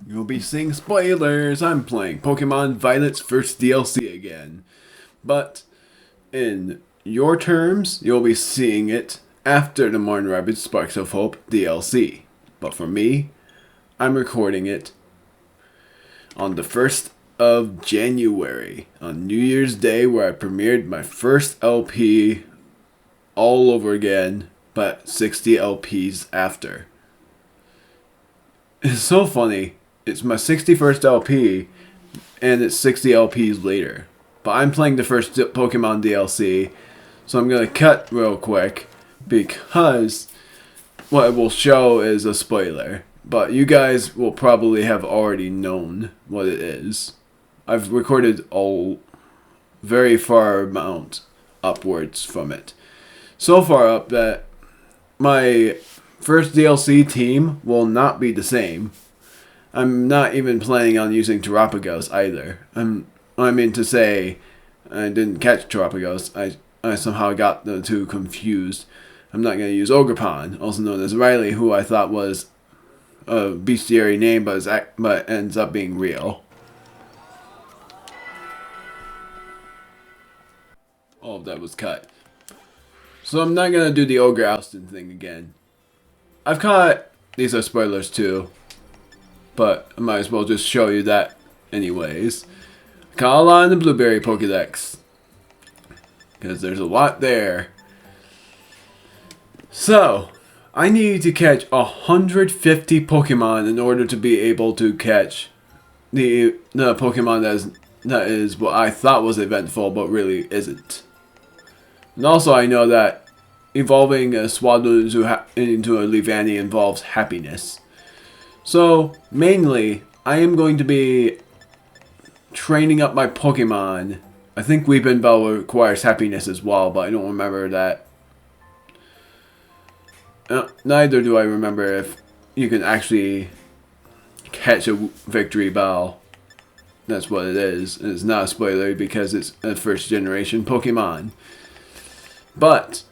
You'll be seeing spoilers. I'm playing Pokemon Violet's first DLC again. But in your terms, you'll be seeing it after the Martin Rabbit Sparks of Hope DLC. But for me, I'm recording it on the 1st of January, on New Year's Day, where I premiered my first LP all over again, but 60 LPs after. It's so funny. It's my 61st LP, and it's 60 LPs later. But I'm playing the first Pokemon DLC, so I'm going to cut real quick, because what it will show is a spoiler. But you guys will probably have already known what it is. I've recorded a very far amount upwards from it. So far up that my first DLC team will not be the same. I'm not even planning on using Terapagos either. I mean to say, I didn't catch Terapagos. I somehow got the two confused. I'm not going to use Ogerpon, also known as Riley, who I thought was a bestiary name, but ends up being real. All of that was cut. So I'm not going to do the Ogre Alston thing again. I've caught... These are spoilers too. But I might as well just show you that anyways. Caught a lot in the Blueberry Pokedex. Because there's a lot there. So, I need to catch 150 Pokemon in order to be able to catch the Pokemon that is what I thought was eventful, but really isn't. And also I know that evolving a Swadloon into a Leavanny involves happiness. So, mainly, I am going to be training up my Pokemon. I think Weepin' Bell requires happiness as well, but I don't remember that. Neither do I remember if you can actually catch a Victory Bell. That's what it is. It's not a spoiler because it's a first generation Pokemon. But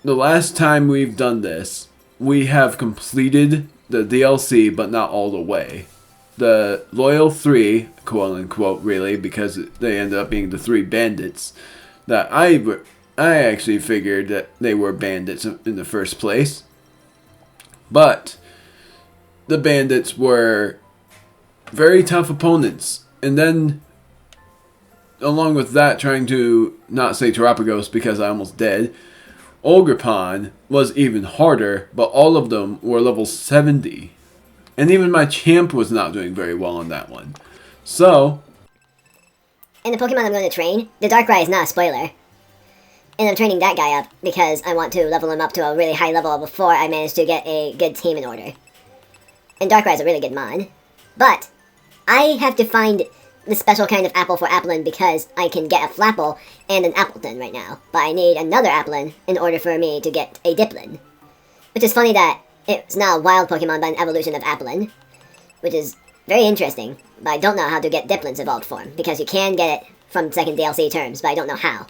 the last time we've done this, we have completed the DLC, but not all the way. The Loyal 3, quote unquote, really, because they ended up being the 3 bandits that I actually figured that they were bandits in the first place. But the bandits were very tough opponents. And then, along with that, trying to not say Terapagos because I almost did, Ogerpon was even harder, but all of them were level 70. And even my champ was not doing very well on that one. So, and the Pokemon I'm going to train, the Darkrai is not a spoiler. And I'm training that guy up because I want to level him up to a really high level before I manage to get a good team in order. And Darkrai is a really good mon. But I have to find the special kind of apple for Applin because I can get a Flapple and an Appleton right now. But I need another Applin in order for me to get a Diplin. Which is funny that it's not a wild Pokemon but an evolution of Applin. Which is very interesting. But I don't know how to get Diplin's evolved form because you can get it from second DLC terms, but I don't know how.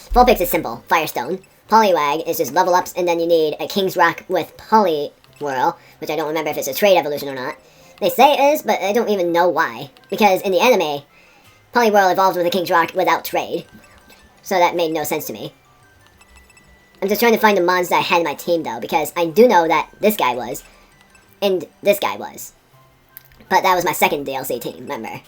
Vulpix is simple, Firestone. Poliwag is just level ups, and then you need a King's Rock with Poliwhirl, which I don't remember if it's a trade evolution or not. They say it is, but I don't even know why. Because in the anime, Poliwhirl evolved with a King's Rock without trade. So that made no sense to me. I'm just trying to find the mons that I had in my team, though, because I do know that this guy was, and this guy was. But that was my second DLC team, remember?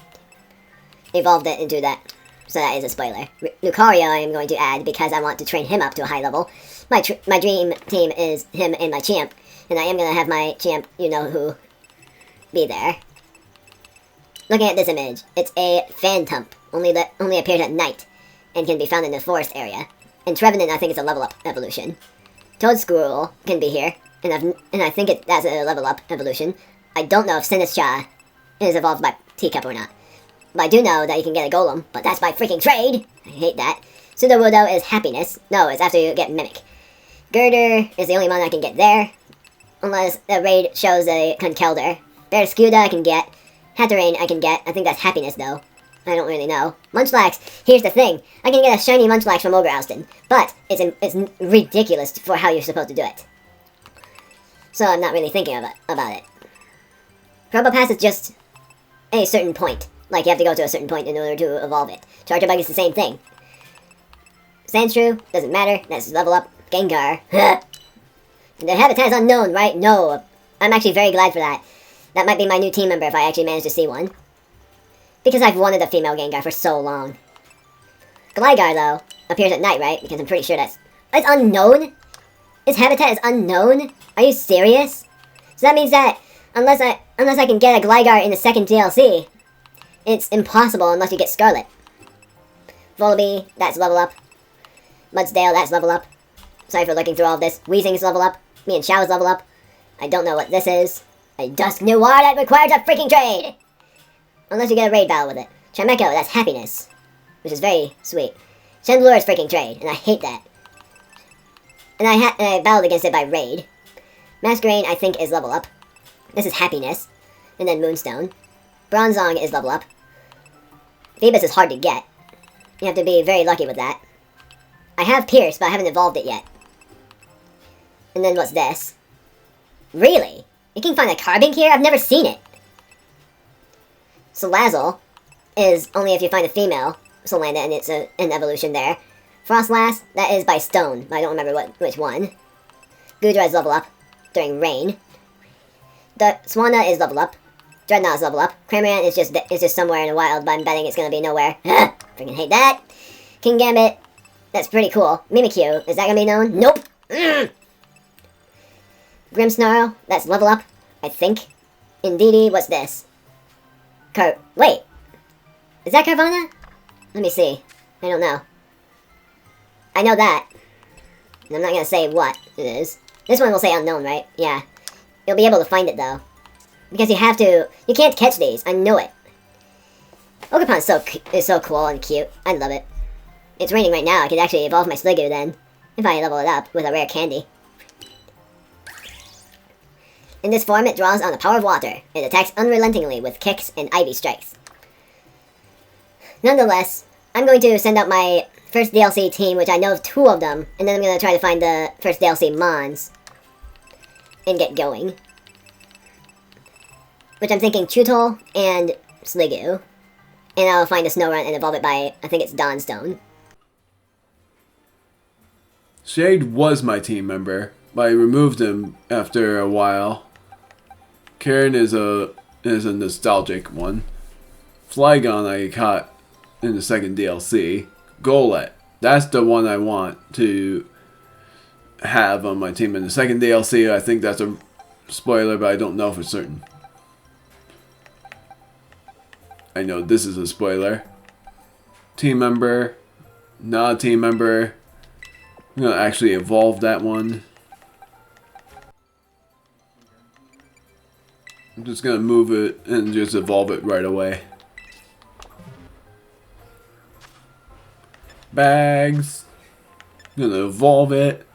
Evolved it into that. So that is a spoiler. Lucario I am going to add because I want to train him up to a high level. My dream team is him and my champ. And I am going to have my champ, you know who, be there. Looking at this image, it's a Phantump. Only appears at night. And can be found in the forest area. And Trevenant I think is a level up evolution. Toadsquirrel can be here. And I think that's a level up evolution. I don't know if Sinistcha is evolved by Teacup or not. But I do know that you can get a Golem, but that's by freaking trade! I hate that. Sudowoodo is happiness. No, it's after you get Mimic. Girder is the only one I can get there. Unless the raid shows a Conkeldurr. Barraskewda I can get. Hatterene I can get. I think that's happiness though. I don't really know. Munchlax, here's the thing. I can get a shiny Munchlax from Ogre Alston. But it's ridiculous for how you're supposed to do it. So I'm not really thinking about it. Probopass is just a certain point. Like, you have to go to a certain point in order to evolve it. Charjabug is the same thing. Sandshrew, doesn't matter. Let's level up. Gengar. The habitat is unknown, right? No. I'm actually very glad for that. That might be my new team member if I actually manage to see one. Because I've wanted a female Gengar for so long. Gligar, though, appears at night, right? Because I'm pretty sure that's... It's unknown? Its habitat is unknown? Are you serious? So that means that unless I can get a Gligar in the second DLC, it's impossible unless you get Scarlet. Volibee, that's level up. Mudsdale, that's level up. Sorry for looking through all of this. Weezing is level up. Me and Shao is level up. I don't know what this is. A Dusk Noir that requires a freaking trade! Unless you get a raid battle with it. Chimecho, that's happiness. Which is very sweet. Chandelure is freaking trade, and I hate that. And I battled against it by raid. Masquerain, I think, is level up. This is happiness. And then Moonstone. Bronzong is level up. Phoebus is hard to get. You have to be very lucky with that. I have Pierce, but I haven't evolved it yet. And then what's this? Really? You can find a Carbink here? I've never seen it. Salazzle is only if you find a female Solanda, and it's an evolution there. Frostlass, that is by stone, but I don't remember which one. Goodra is level up during rain. The Swanna is level up. Dreadnought is level up. Cramorant is just somewhere in the wild, but I'm betting it's gonna be nowhere. Freaking hate that. King Gambit, that's pretty cool. Mimikyu, is that gonna be known? Nope. Grimmsnarl, that's level up, I think. Indeedee, what's this? Wait. Is that Carvana? Let me see. I don't know. I know that. And I'm not gonna say what it is. This one will say unknown, right? Yeah. You'll be able to find it, though. Because you can't catch these. I know it. Ogerpon is so cool and cute. I love it. It's raining right now. I could actually evolve my Sliggoo then. If I level it up with a rare candy. In this form, it draws on the power of water. It attacks unrelentingly with kicks and Ivy strikes. Nonetheless, I'm going to send out my first DLC team, which I know of 2 of them, and then I'm going to try to find the first DLC Mons and get going. Which I'm thinking Chewtle and Sliggoo. And I'll find a Snorunt and evolve it by, I think it's Dawnstone. Shade was my team member, but I removed him after a while. Karen is a nostalgic one. Flygon I caught in the second DLC. Golett, that's the one I want to have on my team in the second DLC. I think that's a spoiler, but I don't know for certain. I know this is a spoiler. Team member, not a team member. I'm gonna actually evolve that one. I'm just gonna move it and just evolve it right away. Bags. I'm gonna evolve it.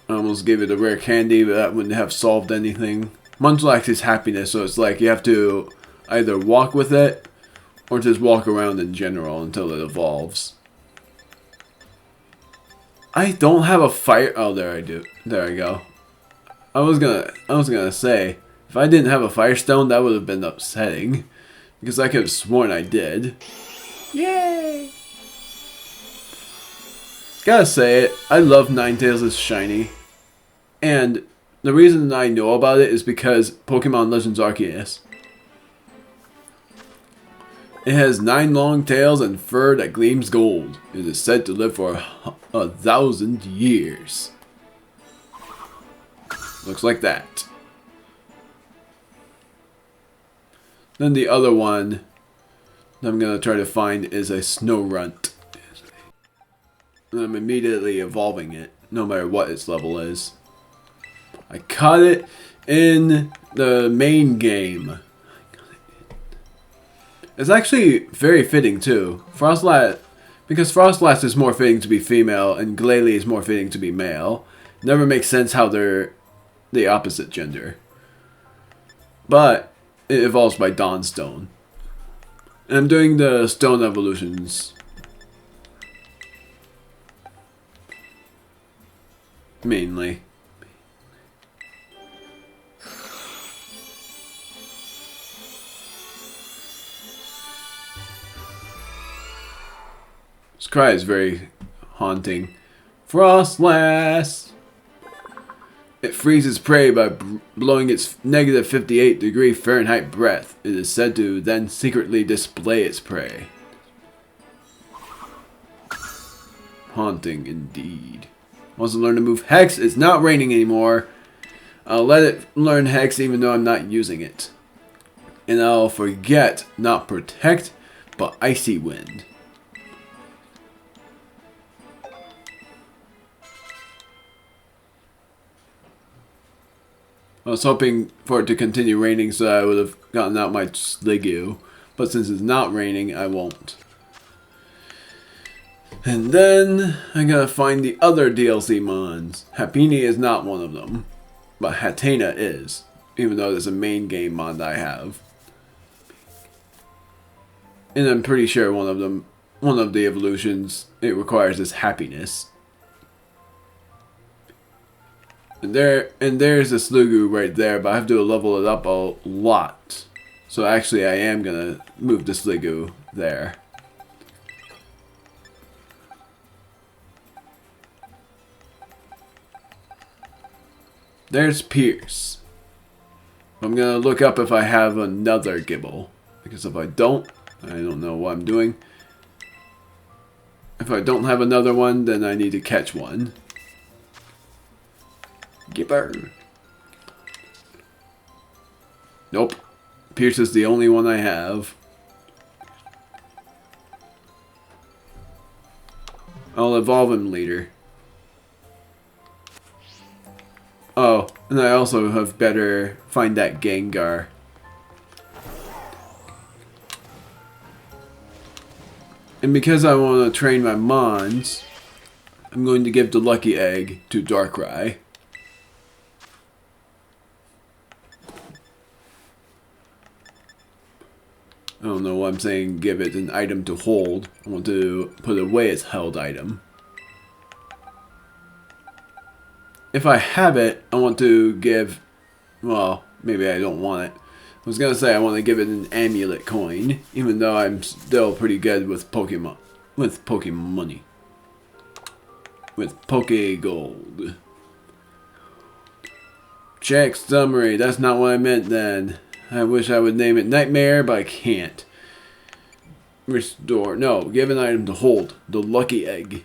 I almost gave it a rare candy, but that wouldn't have solved anything. Munchlax is happiness, so it's like you have to either walk with it or just walk around in general until it evolves. I don't have a fire. Oh, there I do. There I go. I was gonna say, if I didn't have a Firestone, that would have been upsetting, because I could have sworn I did. Yay! Gotta say it, I love Ninetales' shiny, and the reason I know about it is because Pokemon Legends Arceus. It has 9 long tails and fur that gleams gold. It is said to live for 1,000 years. Looks like that. Then the other one that I'm going to try to find is a Snorunt. And I'm immediately evolving it, no matter what its level is. I caught it in the main game. It's actually very fitting too. Because Frostlass is more fitting to be female and Glalie is more fitting to be male. It never makes sense how they're the opposite gender. But it evolves by Dawnstone. And I'm doing the stone evolutions. Mainly. This cry is very haunting. Frostlass! It freezes prey by blowing its negative 58-degree Fahrenheit breath. It is said to then secretly display its prey. Haunting indeed. Wants to learn to move Hex. It's not raining anymore. I'll let it learn Hex even though I'm not using it. And I'll forget not Protect, but Icy Wind. I was hoping for it to continue raining so I would have gotten out my Sliggoo. But since it's not raining, I won't. And then I gotta find the other DLC mons. Happini is not one of them. But Hatena is. Even though there's a main game mod I have. And I'm pretty sure one of the evolutions it requires is happiness. And there's a Sliggoo right there, but I have to level it up a lot. So actually I am gonna move the Sliggoo there. There's Pierce. I'm gonna look up if I have another Gibble. Because if I don't know what I'm doing. If I don't have another one, then I need to catch one. Gibber. Nope. Pierce is the only one I have. I'll evolve him later. Oh, and I also have better find that Gengar. And because I want to train my Mons, I'm going to give the Lucky Egg to Darkrai. I don't know why I'm saying give it an item to hold. I want to put away its held item. If I have it, I want to give... Well, maybe I don't want it. I was going to say I want to give it an amulet coin. Even though I'm still pretty good with Pokemon. With Pokemon money. With Poke Gold. Check summary. That's not what I meant then. I wish I would name it Nightmare, but I can't. Restore. No, give an item to hold. The Lucky Egg.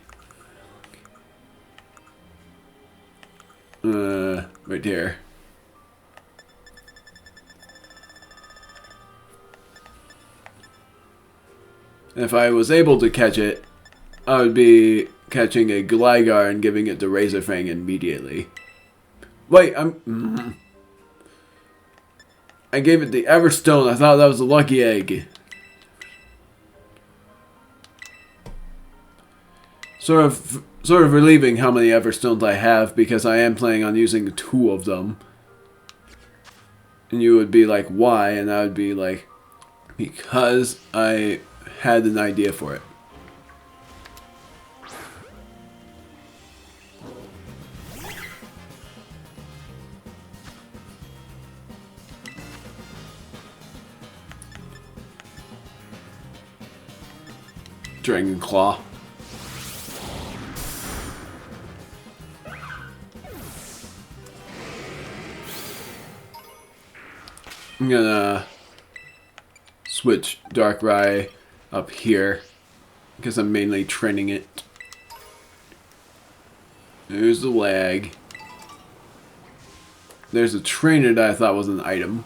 Right here. If I was able to catch it, I would be catching a Gligar and giving it to Razorfang immediately. Wait, I gave it the Everstone. I thought that was a Lucky Egg. Sort of relieving how many Everstones I have because I am planning on using 2 of them. And you would be like, why? And I would be like, because I had an idea for it. Dragon Claw. I'm gonna switch Darkrai up here because I'm mainly training it. There's the lag. There's a trainer that I thought was an item.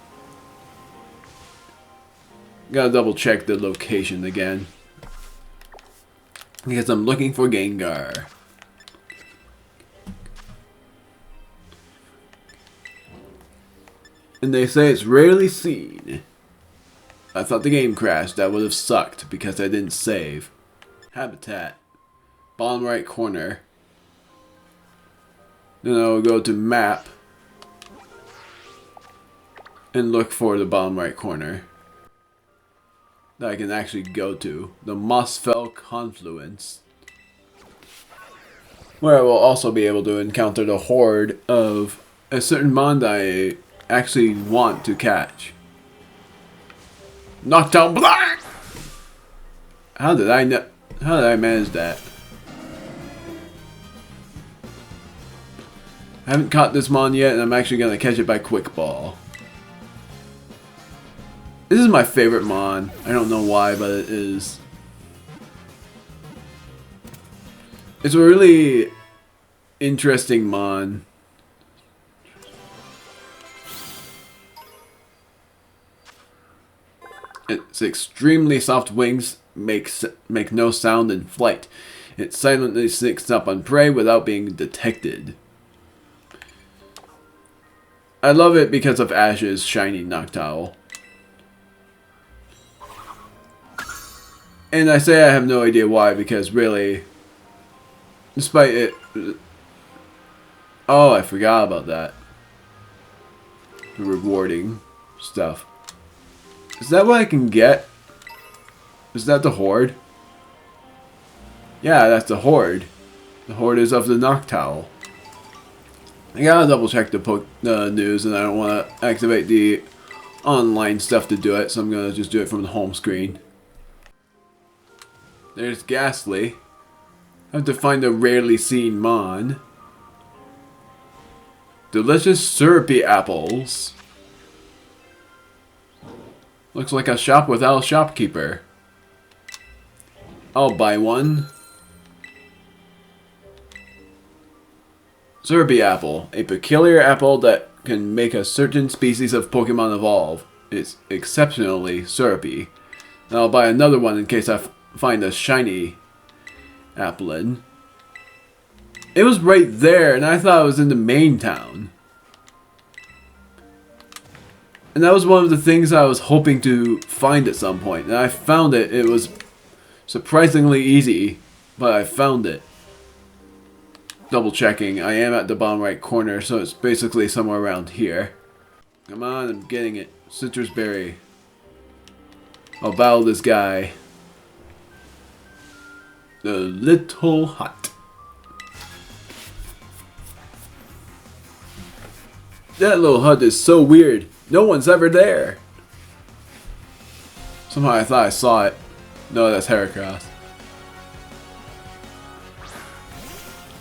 Gotta double check the location again. Because I'm looking for Gengar. And they say it's rarely seen. I thought the game crashed. That would have sucked because I didn't save. Habitat. Bottom right corner. Then I'll go to map. And look for the bottom right corner. That I can actually go to. The Mossfell Confluence. Where I will also be able to encounter the horde of a certain mon I actually want to catch. Knockdown Black! How did I know? How did I manage that? I haven't caught this mon yet, and I'm actually gonna catch it by quick ball. This is my favorite mon. I don't know why, but it is. It's a really interesting mon. Its extremely soft wings make no sound in flight. It silently sneaks up on prey without being detected. I love it because of Ash's shiny Noctowl. And I say I have no idea why, because really, despite it... Oh, I forgot about that. The rewarding stuff. Is that what I can get? Is that the Horde? Yeah, that's the Horde. The Horde is of the Noctowl. I gotta double check the news, and I don't want to activate the online stuff to do it, so I'm gonna just do it from the home screen. There's Ghastly. I have to find a rarely seen mon. Delicious syrupy apples. Looks like a shop without a shopkeeper. I'll buy one. Syrupy apple. A peculiar apple that can make a certain species of Pokemon evolve. It's exceptionally syrupy. And I'll buy another one in case I find a shiny Applin. It was right there, and I thought it was in the main town. And that was one of the things I was hoping to find at some point. And I found it. It was surprisingly easy, but I found it. Double checking. I am at the bottom right corner, so it's basically somewhere around here. Come on, I'm getting it. Citrus berry. I'll battle this guy. The Little Hut. That little hut is so weird. No one's ever there. Somehow I thought I saw it. No, that's Heracross.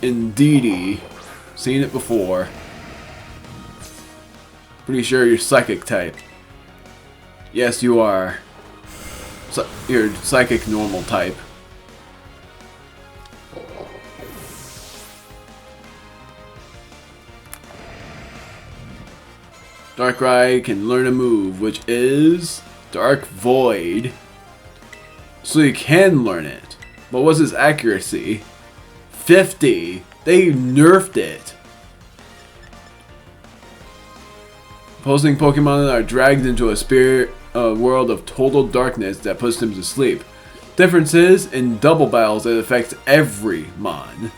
Indeedy. Seen it before. Pretty sure you're psychic type. Yes, you are. You're psychic normal type. Darkrai can learn a move, which is Dark Void. So you can learn it. But what's its accuracy? 50. They nerfed it. Opposing Pokemon are dragged into a world of total darkness that puts them to sleep. Difference is, in double battles, it affects every mon.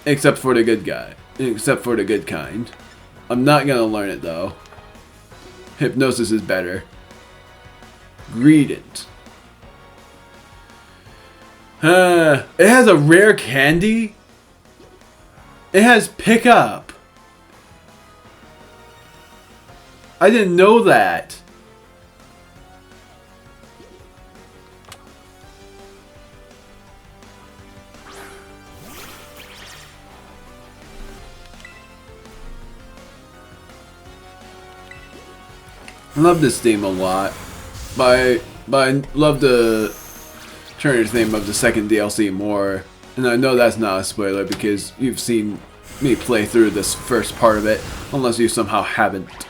Except for the good guy. Except for the good kind. I'm not gonna learn it though. Hypnosis is better. Greedent. It has a rare candy? It has pickup. I didn't know that. I love this theme a lot, but I love the trainer's theme of the second DLC more. And I know that's not a spoiler because you've seen me play through this first part of it, unless you somehow haven't.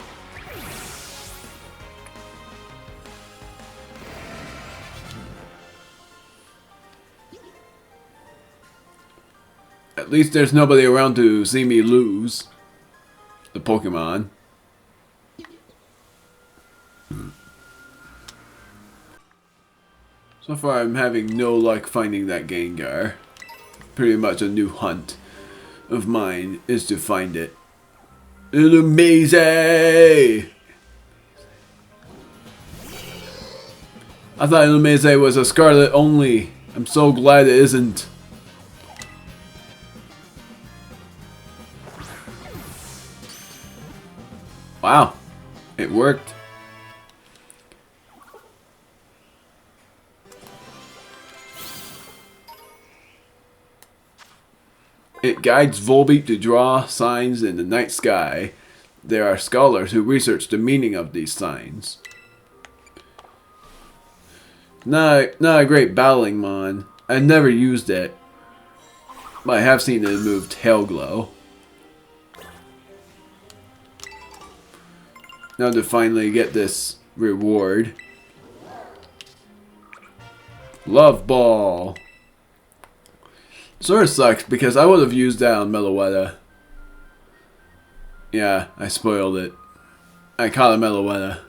At least there's nobody around to see me lose the Pokemon. So far I'm having no luck finding that Gengar. Pretty much a new hunt of mine is to find it. Illumise! I thought Illumise was a Scarlet only. I'm so glad it isn't. Wow, it worked. It guides Volbeat to draw signs in the night sky. There are scholars who research the meaning of these signs. Not a great battling mon. I've never used it, but I have seen it move Tail Glow. Now to finally get this reward. Love Ball. Sort of sucks because I would have used that on Meloetta. Yeah, I spoiled it. I caught a Meloetta.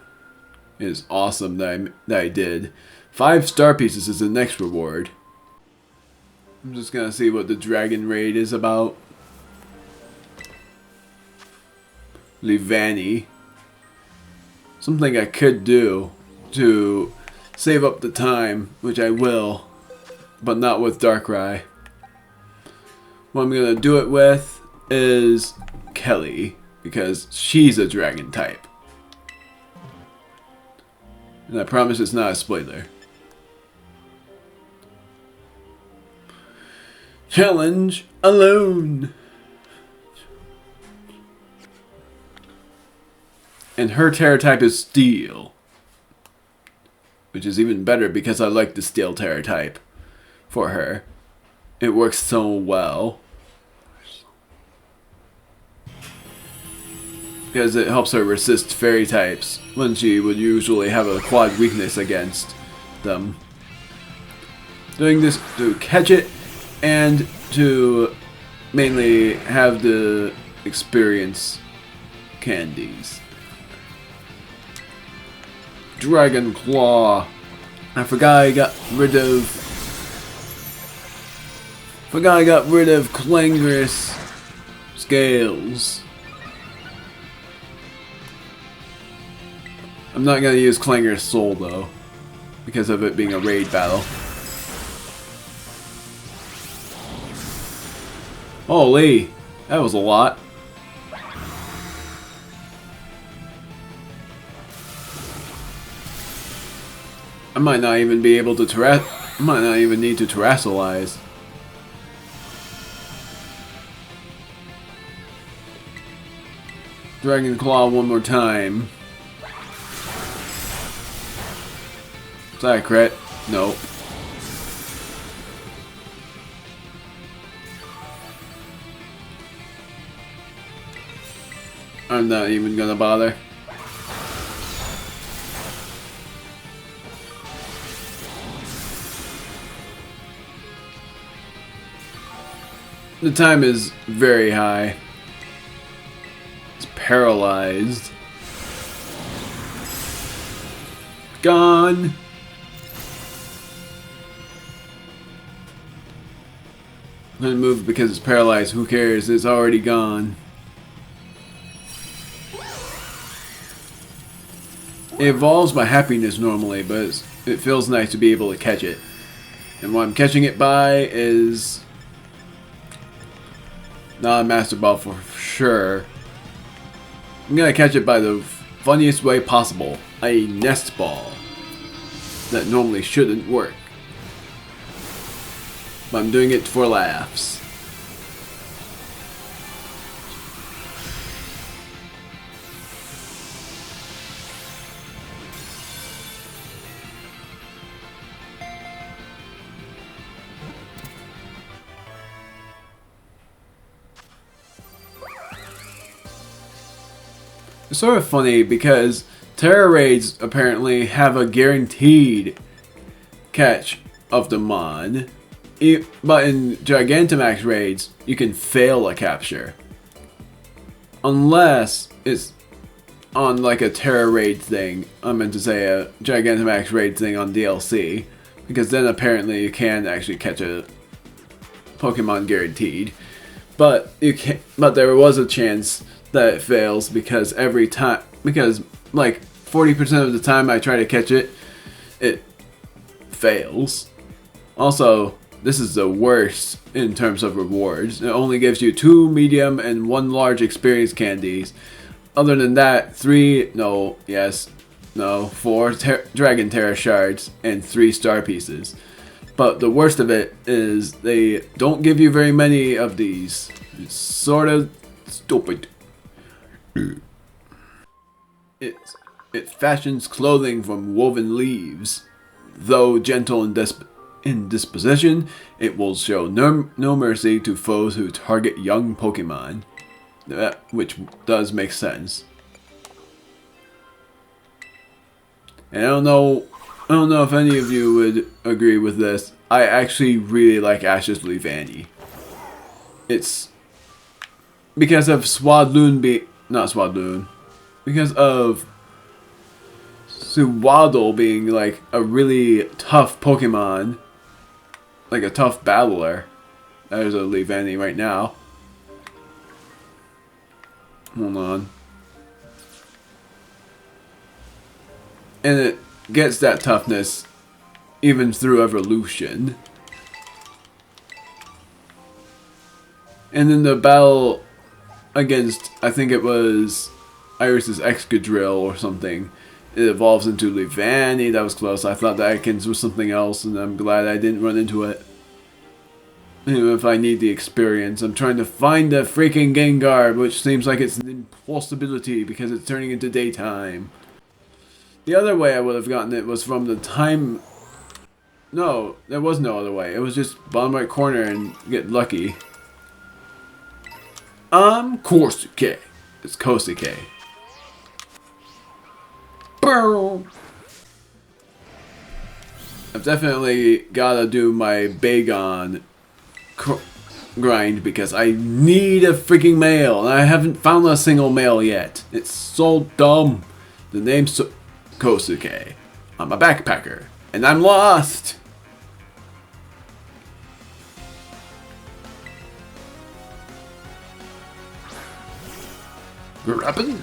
It is awesome that I did. 5 star pieces is the next reward. I'm just gonna see what the Dragon Raid is about. Livani. Something I could do to save up the time, which I will, but not with Darkrai. What I'm gonna do it with is Kelly, because she's a dragon type. And I promise it's not a spoiler. Challenge alone. And her Terra type is Steel. Which is even better because I like the Steel Terra type for her. It works so well. Because it helps her resist fairy types when she would usually have a quad weakness against them. Doing this to catch it and to mainly have the experience candies. Dragon Claw. I forgot I got rid of Clangorous Scales. I'm not gonna use Clangorous Soul though, because of it being a raid battle. Holy, that was a lot. I might not even be able to I might not even need to terrestrialize. Dragon Claw one more time. Is that a crit? Nope. I'm not even gonna bother. The time is very high. It's paralyzed. Gone. I'm gonna move because it's paralyzed. Who cares? It's already gone. It evolves by happiness normally, but it feels nice to be able to catch it. And what I'm catching it by is not a Master Ball for sure. I'm gonna catch it by the funniest way possible. A Nest Ball. That normally shouldn't work. But I'm doing it for laughs. It's sort of funny because Terra Raids apparently have a guaranteed catch of the mon. But in Gigantamax Raids, you can fail a capture. Unless it's on like a Terra Raid thing. I meant to say a Gigantamax Raid thing on DLC. Because then apparently you can actually catch a Pokemon guaranteed. But there was a chance that it fails because like 40% of the time I try to catch it, it fails. Also, this is the worst in terms of rewards. It only gives you 2 medium and 1 large experience candies. Other than that, 4 Dragon Terra shards and 3 star pieces. But the worst of it is they don't give you very many of these. It's sort of stupid. It fashions clothing from woven leaves. Though gentle in disposition, it will show no mercy to foes who target young Pokemon. Which does make sense. And I don't know if any of you would agree with this. I actually really like Ash's Leavanny. It's because of because of Suwaddle being like a really tough Pokemon, like a tough battler. There's a Leavanny right now. Hold on. And it gets that toughness even through evolution. And in the battle against, I think it was Iris's Excadrill or something, it evolves into Leavanny. That was close. I thought that Ekans was something else, and I'm glad I didn't run into it. Even if I need the experience. I'm trying to find the freaking Gengar, which seems like it's an impossibility because it's turning into daytime. The other way I would have gotten it was from the time... No, there was no other way. It was just bottom right corner and get lucky. Kosuke. It's Kosuke. Boom! I've definitely gotta do my Bagon grind because I need a freaking male and I haven't found a single male yet. It's so dumb. The name's Kosuke. I'm a backpacker and I'm lost. Grabbing.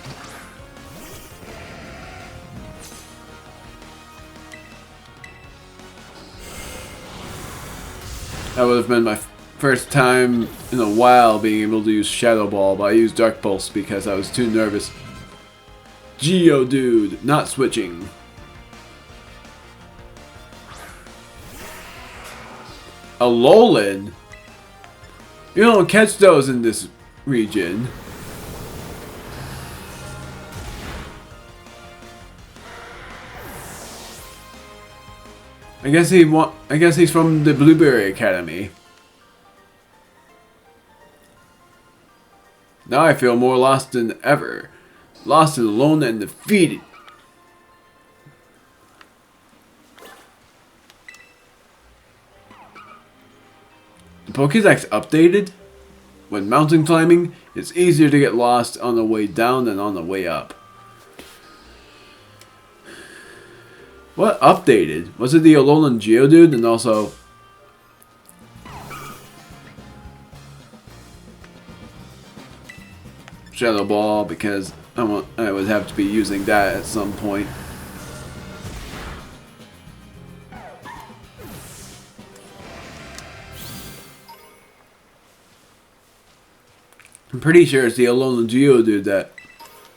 That would have been my first time in a while being able to use Shadow Ball, but I used Dark Pulse because I was too nervous. Geodude, not switching. Alolan? You don't catch those in this region. I guess he's from the Blueberry Academy. Now I feel more lost than ever. Lost and alone and defeated. The Pokédex updated? When mountain climbing, it's easier to get lost on the way down than on the way up. What updated? Was it the Alolan Geodude and also... Shadow Ball because I would have to be using that at some point. I'm pretty sure it's the Alolan Geodude that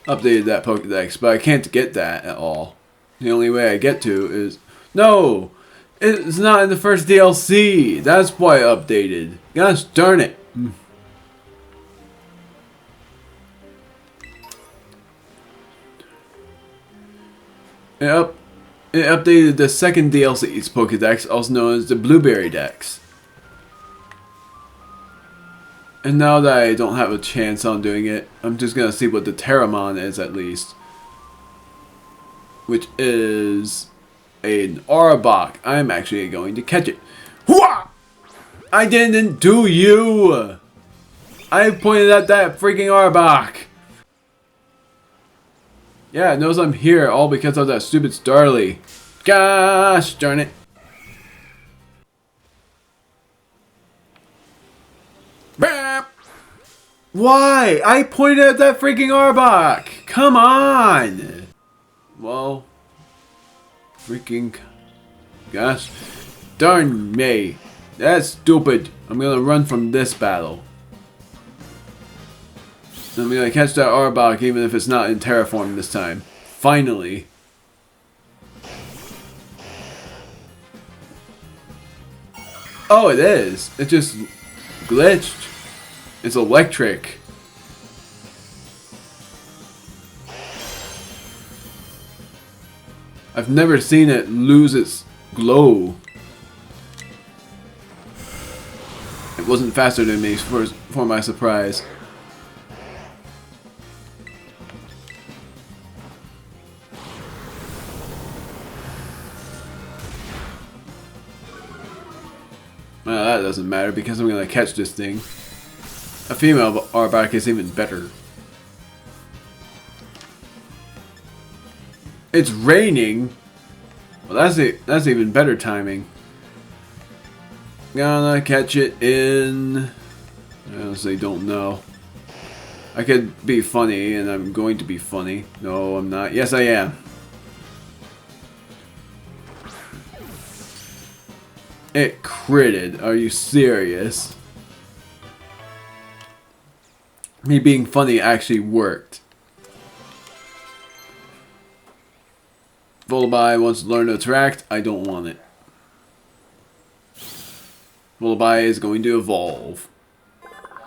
updated that Pokédex, but I can't get that at all. The only way I get to is... No! It's not in the first DLC! That's why I updated. Gosh darn it! It updated the second DLC's Pokédex, also known as the Blueberry Dex. And now that I don't have a chance on doing it, I'm just gonna see what the Terramon is at least. Which is an Arbok. I'm actually going to catch it. Hooah! I didn't do you! I pointed at that freaking Arbok! Yeah, it knows I'm here, all because of that stupid Starly. Gosh darn it. Bam! Why? I pointed at that freaking Arbok! Come on! Well, freaking gosh darn me. That's stupid. I'm gonna run from this battle. I'm gonna catch that Arbok even if it's not in Terraform this time. Finally. Oh, it is. It just glitched. It's electric. I've never seen it lose its glow. It wasn't faster than me for my surprise. Well, that doesn't matter because I'm gonna catch this thing. A female Arbok is even better. It's raining. Well, that's even better timing. Gonna catch it in. I honestly don't know. I could be funny, and I'm going to be funny. No, I'm not. Yes, I am. It critted. Are you serious? Me being funny actually worked. Volibeye wants to learn to attract. I don't want it. Volibeye is going to evolve.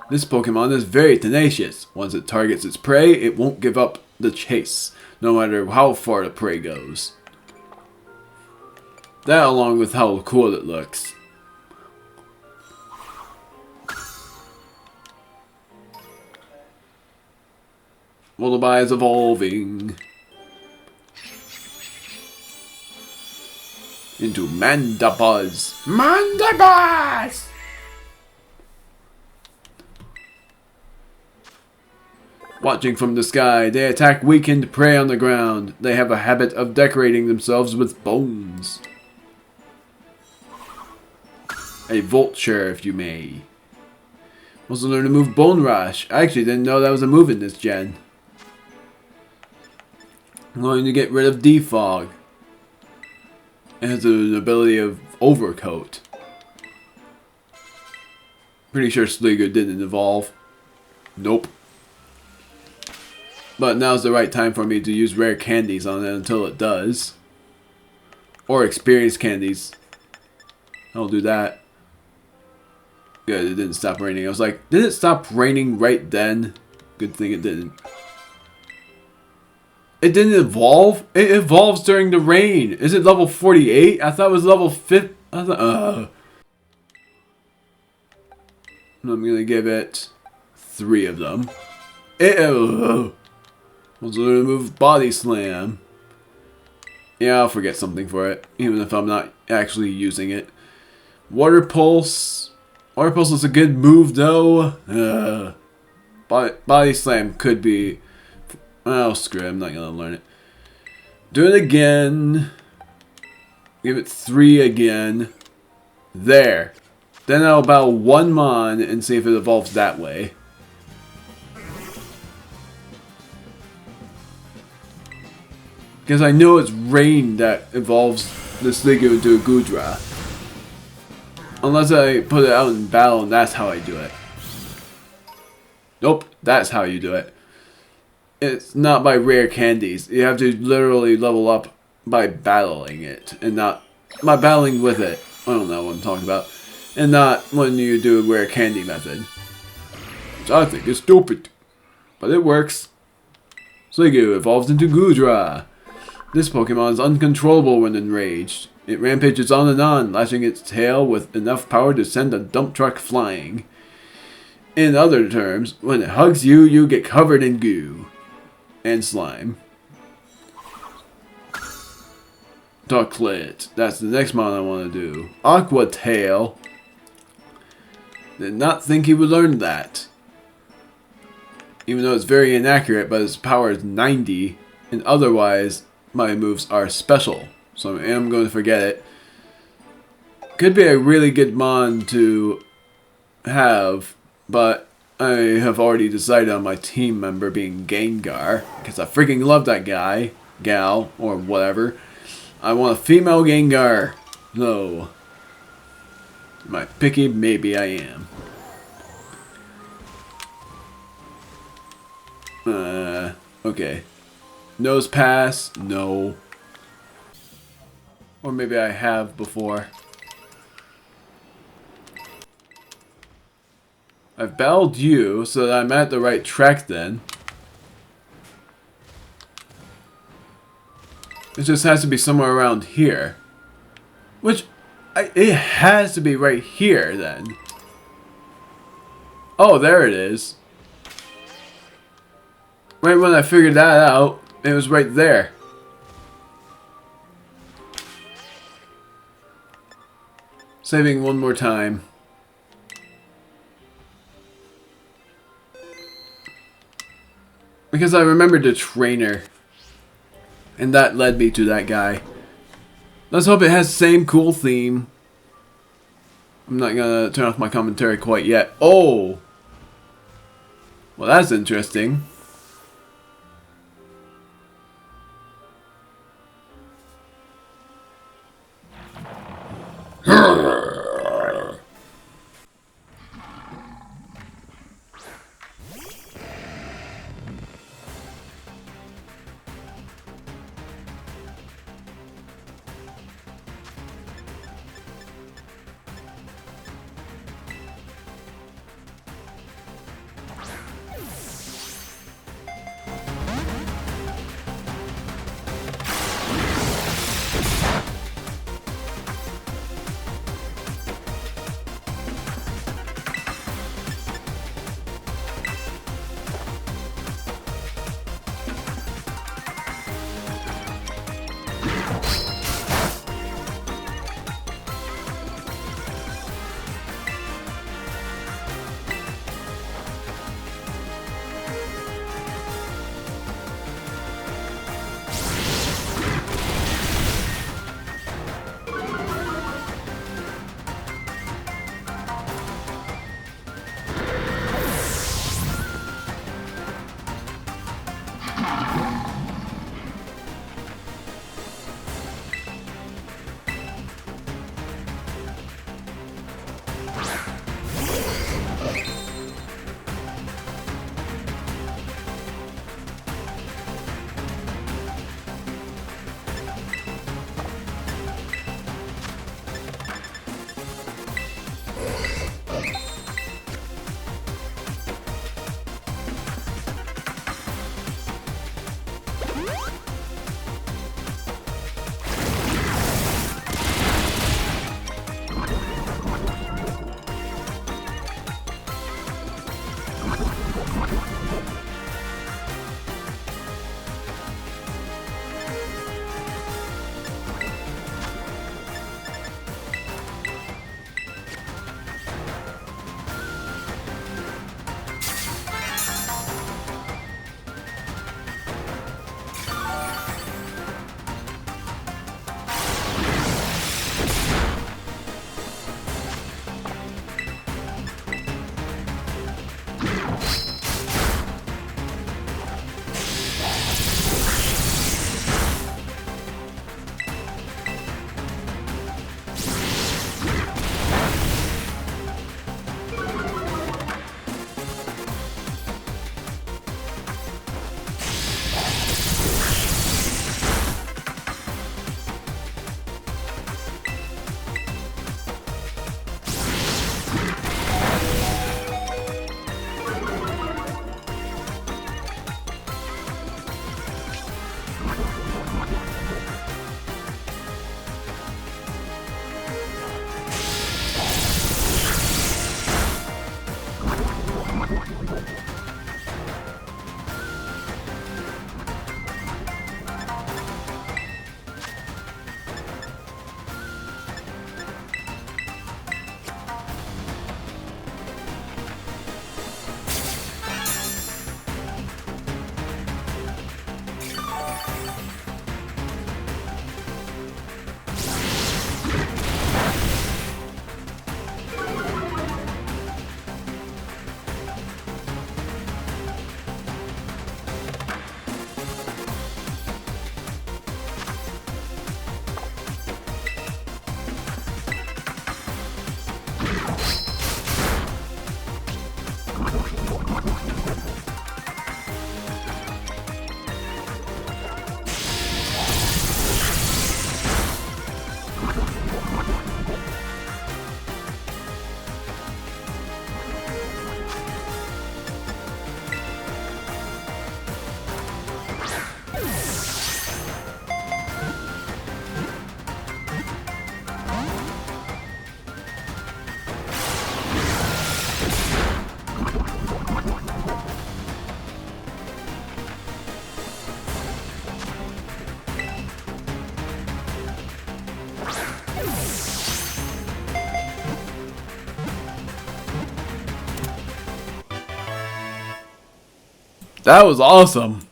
This Pokemon is very tenacious. Once it targets its prey, it won't give up the chase, no matter how far the prey goes. That along with how cool it looks. Volibeye is evolving into Mandibuzz. Mandibuzz! Watching from the sky, they attack weakened prey on the ground. They have a habit of decorating themselves with bones. A vulture, if you may. Also learn to move Bone Rush. I actually didn't know that was a move in this gen. I'm going to get rid of Defog. It has the ability of Overcoat. Pretty sure Sligo didn't evolve. Nope. But now's the right time for me to use rare candies on it until it does. Or experience candies. I'll do that. Good, it didn't stop raining. I was like, did it stop raining right then? Good thing it didn't. It didn't evolve? It evolves during the rain. Is it level 48? I thought it was level 50. I'm gonna give it 3 of them. Ew. Also gonna move Body Slam. Yeah, I'll forget something for it, even if I'm not actually using it. Water Pulse. Water Pulse is a good move though. Body Slam could be... Oh, screw it. I'm not going to learn it. Do it again. Give it 3 again. There. Then I'll battle 1 Mon and see if it evolves that way. Because I know it's rain that evolves this thing into a Goodra. Unless I put it out in battle and that's how I do it. Nope, that's how you do it. It's not by rare candies. You have to literally level up by battling it. And not by battling with it. I don't know what I'm talking about. And not when you do a rare candy method. Which I think is stupid. But it works. Sligo evolves into Goodra. This Pokemon is uncontrollable when enraged. It rampages on and on, lashing its tail with enough power to send a dump truck flying. In other terms, when it hugs you, you get covered in goo. And slime. Ducklet. That's the next mon I want to do. Aqua Tail. Did not think he would learn that. Even though it's very inaccurate, but its power is 90. And otherwise, my moves are special. So I am going to forget it. Could be a really good mon to have, but I have already decided on my team member being Gengar, because I freaking love that guy, gal, or whatever. I want a female Gengar. No. Am I picky? Maybe I am. Okay. Nose pass? No. Or maybe I have before. I've battled you, so that I'm at the right track then. It just has to be somewhere around here. Which, it has to be right here then. Oh, there it is. Right when I figured that out, it was right there. Saving one more time. Because I remembered the trainer. And that led me to that guy. Let's hope it has the same cool theme. I'm not gonna turn off my commentary quite yet. Oh! Well, that's interesting. That was awesome.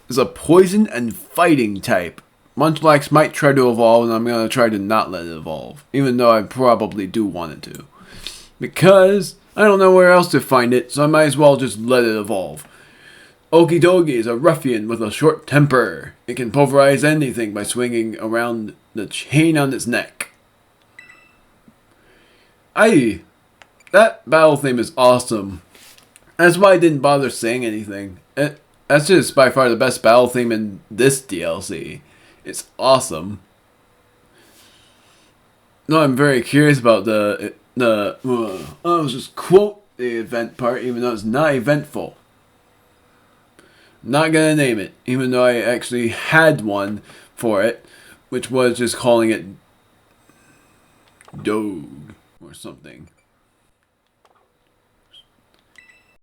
It's a poison and fighting type. Munchlax might try to evolve, and I'm going to try to not let it evolve. Even though I probably do want it to. Because I don't know where else to find it, so I might as well just let it evolve. Okidogi is a ruffian with a short temper. It can pulverize anything by swinging around the chain on its neck. That battle theme is awesome. That's why I didn't bother saying anything. That's just by far the best battle theme in this DLC. It's awesome. No, I'm very curious about I'll just quote the event part, even though it's not eventful. Not gonna name it, even though I actually had one for it, which was just calling it Dog or something.